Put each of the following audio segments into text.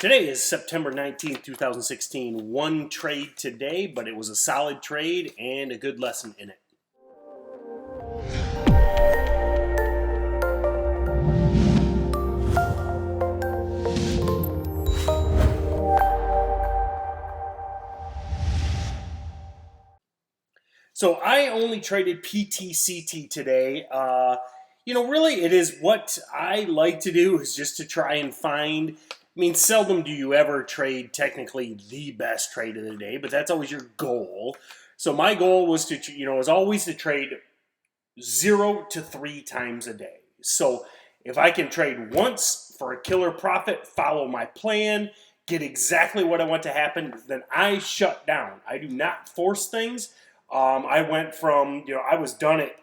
Today is September 19th, 2016. One trade today, but it was a solid trade and a good lesson in it. So I only traded PTCT today. Really, it is what I like to do is just to try and find. I mean, seldom do you ever trade technically the best trade of the day, but that's always your goal. So my goal was to, is always to trade 0 to 3 times a day. So if I can trade once for a killer profit, follow my plan, get exactly what I want to happen, then I shut down. I do not force things. I went from, I was done at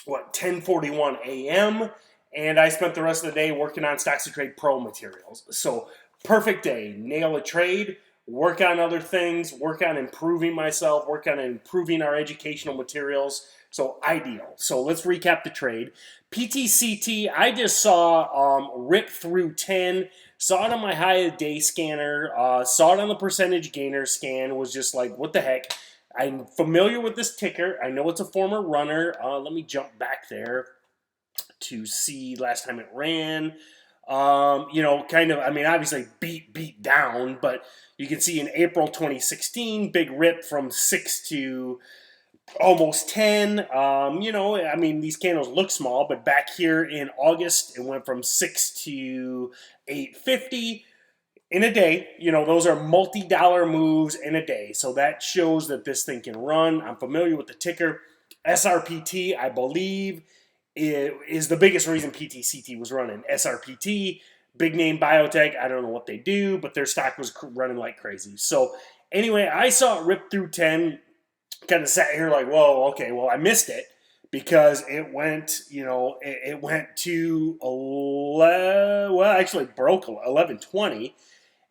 10:41 a.m. and I spent the rest of the day working on StocksToTrade Pro materials. So perfect day, nail a trade, work on other things, work on improving myself, work on improving our educational materials. So ideal. So let's recap the trade. PTCT, I just saw rip through 10, saw it on my high of day scanner, saw it on the percentage gainer scan, was just like, what the heck? I'm familiar with this ticker. I know it's a former runner. Let me jump back there to see last time it ran. Obviously beat down, but you can see in April 2016, big rip from 6 to almost 10. These candles look small, but back here in August, it went from 6 to 850. In a day, those are multi-dollar moves in a day. So that shows that this thing can run. I'm familiar with the ticker. SRPT, I believe, is the biggest reason PTCT was running. SRPT, big name biotech. I don't know what they do, but their stock was running like crazy. So anyway, I saw it rip through 10. Kind of sat here like, whoa, okay, well, I missed it. Because it went, it went to 11, well, actually broke 1120.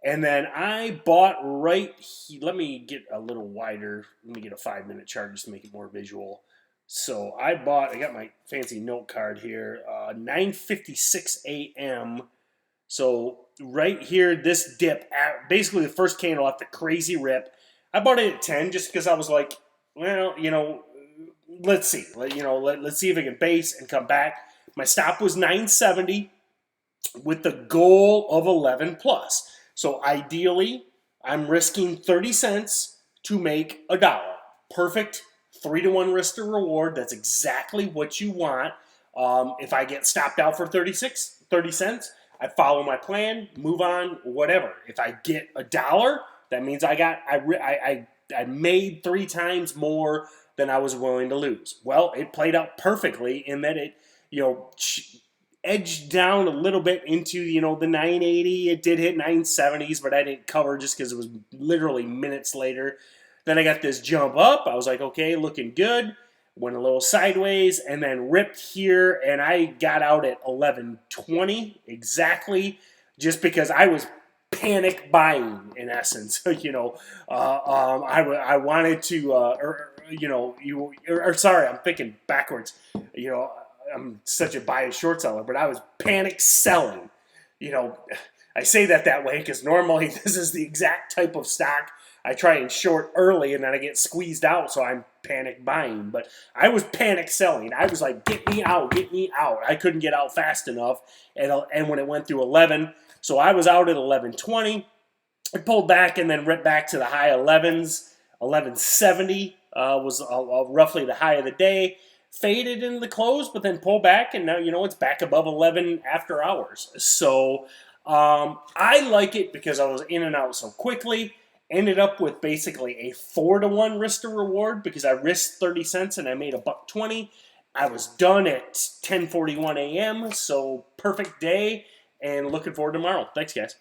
And then I bought right here. Let me get a little wider. Let me get a 5-minute chart just to make it more visual. So I got my fancy note card here, 9:56 a.m. So right here, this dip, basically the first candle after the crazy rip. I bought it at 10 just because I was like, well, let's see. Let's see if it can base and come back. My stop was 970 with the goal of 11 plus. So ideally, I'm risking 30 cents to make $1. Perfect 3-to-1 risk to reward. That's exactly what you want. If I get stopped out for 30 cents, I follow my plan, move on, whatever. If I get $1, that means I made 3 times more than I was willing to lose. Well, it played out perfectly in that it, edged down a little bit into, the 980. It did hit 970s, but I didn't cover just because it was literally minutes later. Then I got this jump up. I was like, okay, looking good. Went a little sideways and then ripped here, and I got out at 1120 exactly, just because I was panic buying in essence. I wanted to, sorry, I'm thinking backwards. I'm such a buy and short seller, but I was panic selling. I say that way because normally this is the exact type of stock I try and short early and then I get squeezed out, so I'm panic buying. But I was panic selling. I was like, get me out, get me out. I couldn't get out fast enough, and when it went through 11, so I was out at 1120. I pulled back and then ripped back to the high 11s. 1170 was roughly the high of the day. Faded into the close, but then pulled back, and now it's back above 11 after hours. So I like it because I was in and out so quickly. Ended up with basically a 4-to-1 risk to reward because I risked 30 cents and I made $1.20. I was done at 10:41 a.m. So perfect day, and looking forward to tomorrow. Thanks, guys.